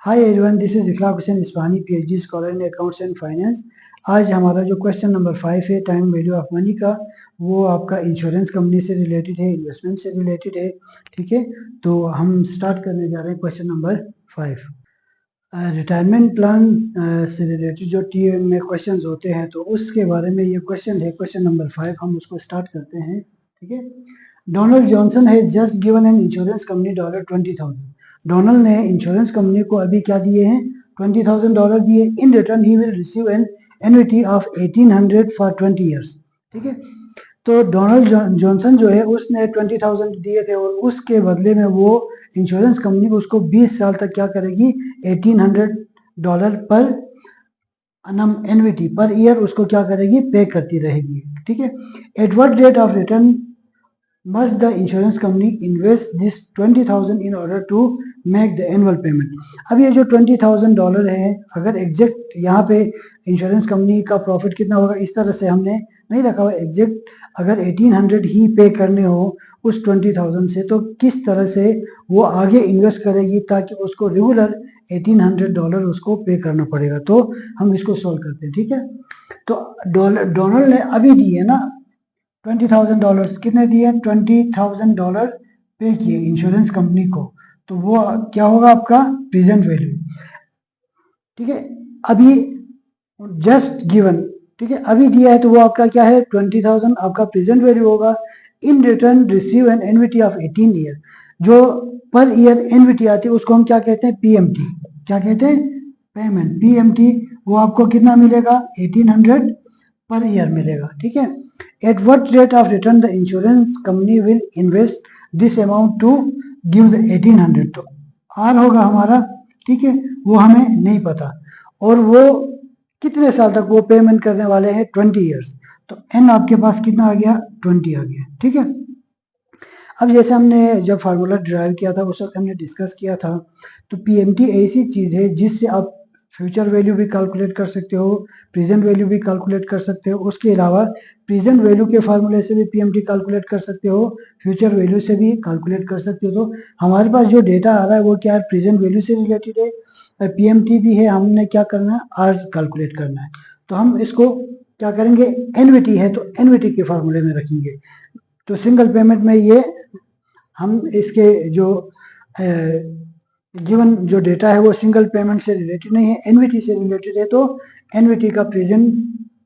Hi everyone, this is Ikhlaq Hussain Ispahani, PhD scholar in accounts and finance. आज हमारा जो question number 5 है time value of money का, वो आपका इंश्योरेंस कंपनी से रिलेटेड है, इन्वेस्टमेंट से रिलेटेड है। ठीक है, तो हम स्टार्ट करने जा रहे हैं क्वेश्चन नंबर 5। रिटायरमेंट प्लान से रिलेटेड जो टीएम में क्वेश्चंस होते हैं, तो उसके बारे में ये क्वेश्चन है, क्वेश्चन नंबर 5। हम उसको स्टार्ट करते हैं। ठीक है, Donald Johnson has just given an insurance company $20,000। Donald ने इंश्योरेंस कंपनी को अभी क्या दिए हैं? $20,000 दिए। In return he will receive an annuity of 1800 for 20 years. ठीक है, तो डोनाल्ड जॉनसन जो है उसने 20,000 दिए थे, और उसके बदले में वो इंश्योरेंस कंपनी को उसको 20 साल तक क्या करेगी? $1800 पर अनम एनविटी पर ईयर उसको क्या करेगी? पे करती रहेगी। ठीक है, at what rate of return must the insurance company invest this 20,000 in order to make the annual payment? अब ये जो $20,000 है, अगर एग्जैक्ट यहाँ पे इंश्योरेंस कंपनी का प्रॉफिट कितना होगा इस तरह से हमने नहीं रखा हुआ एग्जैक्ट। अगर 1800 ही पे करने हो उस 20,000 से, तो किस तरह से वो आगे इन्वेस्ट करेगी ताकि उसको रेगुलर $1800 उसको पे करना पड़ेगा। तो हम इसको सॉल्व करते हैं। ठीक है, तो डोनाल्ड ने अभी दी है ना $20,000। कितने दिए? $20,000 पे किए इंश्योरेंस कंपनी को, तो वो क्या होगा? आपका प्रेजेंट वैल्यू। ठीक है, अभी जस्ट गिवन, ठीक है, अभी दिया है तो वो आपका क्या है? 20,000 आपका प्रेजेंट वैल्यू होगा। In return receive an एनविटी of 18 year. जो पर ईयर एनविटी आती है उसको हम क्या कहते हैं? पीएमटी। क्या कहते हैं? Payment, PMT. वो आपको कितना मिलेगा? 1800 पर ईयर मिलेगा। ठीक है, at what rate of return the insurance company will invest this amount to give the 1800। तो आर होगा हमारा। ठीक है, वो हमें नहीं पता, और वो कितने साल तक वो पेमेंट करने वाले हैं? 20 ईयर्स। तो एन आपके पास कितना आ गया? 20 आ गया। ठीक है, अब जैसे हमने जब फार्मूला ड्राइव किया था उस वक्त हमने डिस्कस किया था, तो पीएमटी ऐसी चीज़ है जिससे आप फ्यूचर वैल्यू भी कैलकुलेट कर सकते हो, प्रेजेंट वैल्यू भी कैलकुलेट कर सकते हो। उसके अलावा प्रेजेंट वैल्यू के फार्मूले से भी पीएमटी कैलकुलेट कर सकते हो, फ्यूचर वैल्यू से भी कैलकुलेट कर सकते हो। तो हमारे पास जो डेटा आ रहा है वो क्या है? प्रेजेंट वैल्यू से रिलेटेड है, पीएमटी भी है। हमने क्या करना है? आर कैलकुलेट करना है। तो हम इसको क्या करेंगे? एनविटी है तो एनविटी के फार्मूले में रखेंगे। तो सिंगल पेमेंट में ये हम इसके जो गिवन जो डेटा है वो सिंगल पेमेंट से रिलेटेड नहीं है, एनविटी से रिलेटेड है। तो एनविटी का प्रेजेंट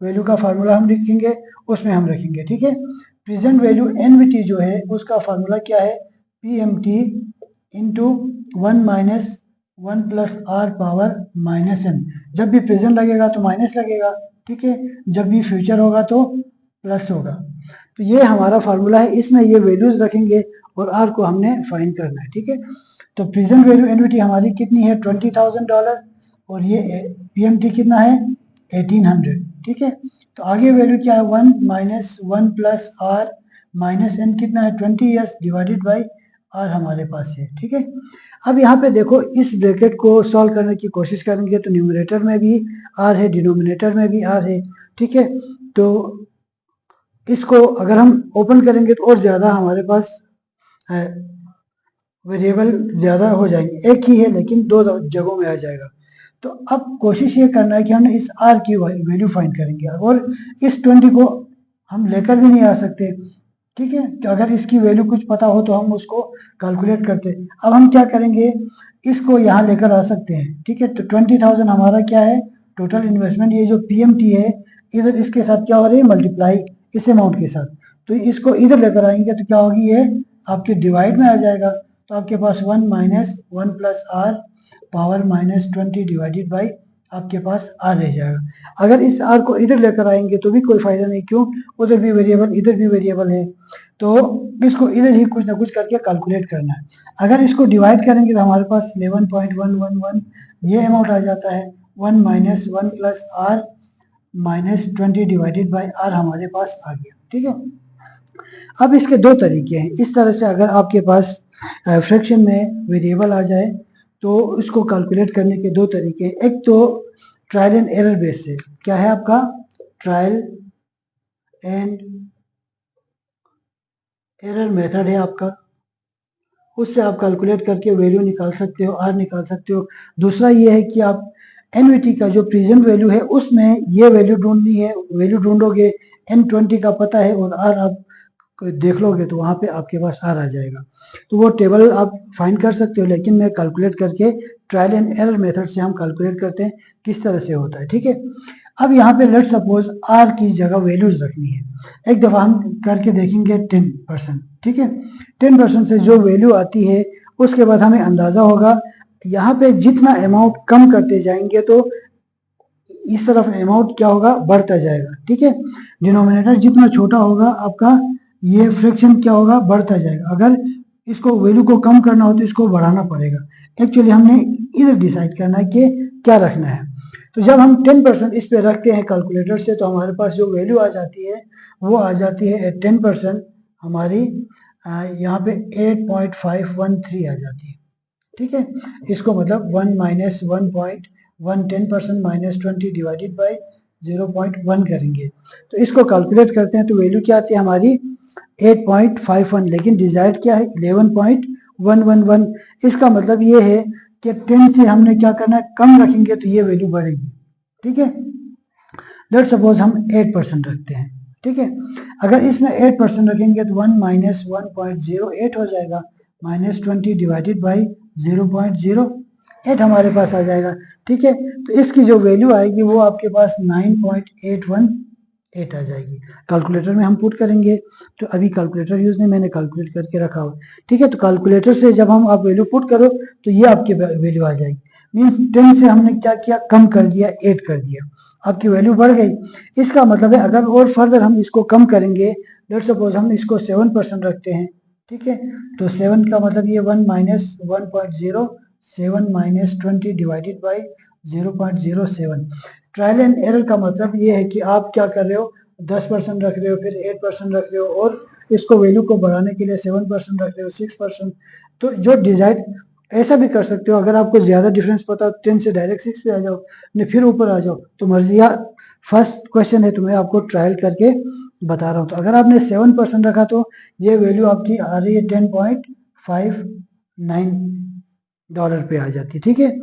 वैल्यू का फार्मूला हम लिखेंगे, उसमें हम रखेंगे। ठीक है, प्रेजेंट वैल्यू एनविटी जो है उसका फार्मूला क्या है? PMT into 1 minus 1 plus r power minus n. जब भी प्रेजेंट लगेगा तो माइनस लगेगा। ठीक है, जब भी फ्यूचर होगा तो प्लस होगा। तो ये हमारा फार्मूला है, इसमें ये वैल्यूज रखेंगे और आर को हमने फाइंड करना है। ठीक है, तो प्रेजेंट वैल्यू एनविटी हमारी कितनी है? $20,000, और ये पीएमटी कितना है? 1800। ठीक है, तो आगे वैल्यू क्या है? 1 minus 1 plus r minus n कितना है? 20 ईयर्स डिवाइडेड बाई आर हमारे पास है। ठीक है, अब यहाँ पे देखो, इस ब्रैकेट को सॉल्व करने की कोशिश करेंगे तो न्यूमरेटर में भी आर है, डिनोमिनेटर में भी आर है। ठीक है, तो इसको अगर हम ओपन करेंगे तो और ज़्यादा हमारे पास वेरिएबल ज़्यादा हो जाएंगे। एक ही है लेकिन दो जगहों में आ जाएगा। तो अब कोशिश ये करना है कि हम इस आर की वैल्यू फाइंड करेंगे, और इस 20 को हम लेकर भी नहीं आ सकते। ठीक है, तो अगर इसकी वैल्यू कुछ पता हो तो हम उसको कैलकुलेट करते। अब हम क्या करेंगे? इसको यहाँ लेकर आ सकते हैं। ठीक है, तो 20,000 हमारा क्या है? Total investment. ये जो पीएमटी है इधर इसके साथ क्या हो रही है? मल्टीप्लाई इस अमाउंट के साथ। तो इसको इधर लेकर आएंगे तो क्या होगी? ये आपके डिवाइड में आ जाएगा। तो आपके पास 1 minus 1 plus r power minus 20 divided by आपके पास आर रह जाएगा। अगर इस आर को इधर लेकर आएंगे तो भी कोई फायदा नहीं। क्यों? उधर भी वेरिएबल इधर भी वेरिएबल है, तो इसको इधर ही कुछ ना कुछ करके कैलकुलेट करना है। अगर इसको डिवाइड करेंगे तो हमारे पास 11.111 ये अमाउंट आ जाता है। 1 minus 1 plus r minus 20 divided by r हमारे पास आ गया। ठीक है, अब इसके दो तरीके हैं। इस तरह से अगर आपके पास फ्रैक्शन में वेरिएबल आ जाए तो इसको कैलकुलेट करने के दो तरीके हैं। एक तो ट्रायल एंड एरर बेस से। क्या है आपका? ट्रायल एंड एरर मेथड है आपका, उससे आप कैलकुलेट करके वैल्यू निकाल सकते हो, आर निकाल सकते हो। दूसरा ये है कि आप एनवीटी का जो प्रेजेंट वैल्यू है उसमें ये वैल्यू ढूंढनी है, वैल्यू ढूंढोगे, N20 का पता है और आर आप देख लोगे तो वहां पे आपके पास आर आ जाएगा। तो वो टेबल आप फाइंड कर सकते हो, लेकिन मैं कैलकुलेट करके ट्रायल एंड एरर मेथड से हम कैलकुलेट करते हैं किस तरह से होता है, ठीक है। अब यहाँ पे लेट सपोज आर की जगह वैल्यूज रखनी है। एक दफा हम करके देखेंगे 10%, ठीक है। 10% से जो वैल्यू आती है उसके बाद हमें अंदाजा होगा यहाँ पे जितना अमाउंट कम करते जाएंगे तो इस तरफ अमाउंट क्या होगा, बढ़ता जाएगा, ठीक है। डिनोमिनेटर जितना छोटा होगा आपका ये फ्रैक्शन क्या होगा, बढ़ता जाएगा। अगर इसको वैल्यू को कम करना हो तो इसको बढ़ाना पड़ेगा। एक्चुअली हमने इधर डिसाइड करना है कि क्या रखना है। तो जब हम 10% इस पे रखते हैं कैलकुलेटर से तो हमारे पास जो वैल्यू आ जाती है वो आ जाती है 10% हमारी यहाँ पे 8.513 आ जाती है, ठीक है। इसको मतलब 1 माइनस 1.110% माइनस 20 डिवाइडेड बाई 0.1 करेंगे तो इसको कैलकुलेट करते हैं तो वैल्यू क्या आती है हमारी 8.51, लेकिन डिजायर्ड क्या है 11.111। इसका मतलब ये है कि 10 से हमने क्या करना है, कम रखेंगे तो ये वैल्यू बढ़ेगी, ठीक है। लेट सपोज हम 8% रखते हैं, ठीक है। अगर इसमें 8% रखेंगे तो 1 माइनस 1.08 हो जाएगा, माइनस 20 डिवाइडेड बाई 0.08 हमारे पास आ जाएगा, ठीक है। तो इसकी जो वैल्यू आएगी वो आपके पास 9.818 आ जाएगी। कैलकुलेटर में हम पुट करेंगे, तो अभी कैलकुलेटर यूज नहीं, मैंने कैलकुलेट करके रखा हुआ, ठीक है। तो कैलकुलेटर से जब हम आप वैल्यू पुट करो तो ये आपकी वैल्यू आ जाएगी। मीन्स 10 से हमने क्या किया, कम कर दिया, 8 कर दिया, आपकी वैल्यू बढ़ गई। इसका मतलब है अगर और फर्दर हम इसको कम करेंगे, लेट सपोज हम इसको 7% रखते हैं, ठीक है। तो 7 का मतलब ये 1 minus 1.07 minus 20 divided by 0.07। Trial and error का मतलब ये है कि आप क्या कर रहे हो, 10% रख रहे हो, फिर 8% रख रहे हो, और इसको वैल्यू को बढ़ाने के लिए 7% रख रहे हो, 6%। तो जो डिजाइन ऐसा भी कर सकते हो, अगर आपको ज्यादा डिफरेंस पता हो 10 से डायरेक्ट 6 पे आ जाओ, नहीं फिर ऊपर आ जाओ, तो मर्जी। फर्स्ट क्वेश्चन है तो मैं आपको ट्रायल करके बता रहा हूँ। तो अगर आपने 7% रखा तो ये वैल्यू आपकी आ रही है $10.59 पे आ जाती है, ठीक है।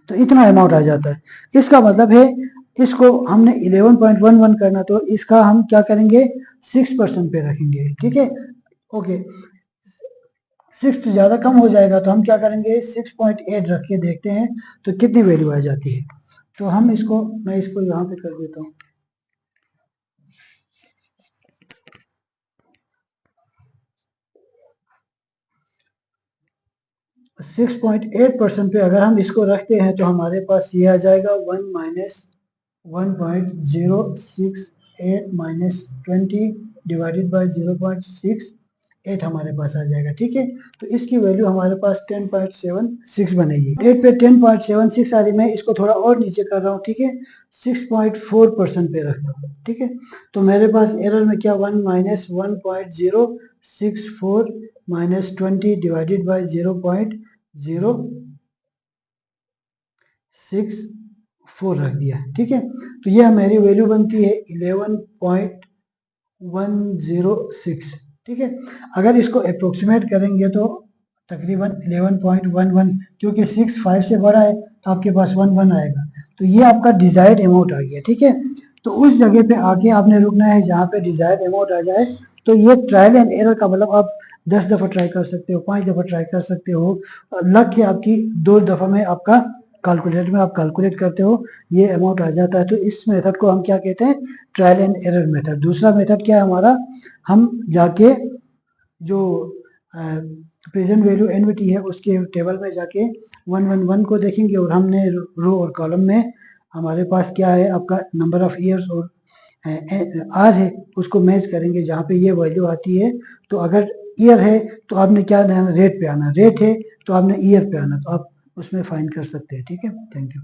तो इतना अमाउंट आ जाता है। इसका मतलब है इसको हमने 11.11 करना, तो इसका हम क्या करेंगे, 6% पे रखेंगे, ठीक है। ओके, 6 तो ज्यादा कम हो जाएगा, तो हम क्या करेंगे 6.8 रख के देखते हैं तो कितनी वैल्यू आ जाती है। तो हम इसको, मैं इसको यहाँ पे कर देता हूँ। 6.8% पे अगर हम इसको रखते हैं तो हमारे पास ये आ जाएगा 1 माइनस 1.068 माइनस 20 डिवाइडेड बाई 0.68 हमारे पास आ जाएगा, ठीक है। तो इसकी वैल्यू हमारे पास 10.76 बनेगी। 8 पे 10.76 आ रही, मैं इसको थोड़ा और नीचे कर रहा हूँ, ठीक है, 6.4% पे रखता हूँ, ठीक है। तो मेरे पास एरर में क्या 1 माइनस 1.064 माइनस 20 डिवाइडेड बाई 0.064 रख दिया, ठीक है। तो ये मेरी वैल्यू बनती है 11.106, ठीक है। अगर इसको अप्रोक्सीमेट करेंगे तो तकरीबन 11.11, क्योंकि 6 5 से बड़ा है तो आपके पास 11 आएगा। तो ये आपका डिजायर्ड अमाउंट आ गया, ठीक है। तो उस जगह पे आके आपने रुकना है जहाँ पे डिजायर्ड अमाउंट आ जाए। तो ये ट्रायल एंड एरर का मतलब आप 10 दफा ट्राई कर सकते हो, 5 दफा ट्राई कर सकते हो। लग के आपकी 2 दफा में आपका कैलकुलेटर में आप कैलकुलेट करते हो, ये अमाउंट आ जाता है। तो इस मेथड को हम क्या कहते हैं, ट्रायल एंड एरर मेथड। दूसरा मेथड क्या है हमारा, हम जाके जो प्रेजेंट वैल्यू एनवीटी है उसके टेबल में जाके 111 को देखेंगे और हमने रो और कॉलम में हमारे पास क्या है, आपका नंबर ऑफ ईयर्स और आर है, उसको मैच करेंगे जहाँ पे ये वैल्यू आती है। तो अगर ईयर है तो आपने क्या आना, रेट पे आना, रेट है तो आपने ईयर पे आना, तो आप उसमें फाइंड कर सकते हैं, ठीक है। Thank you.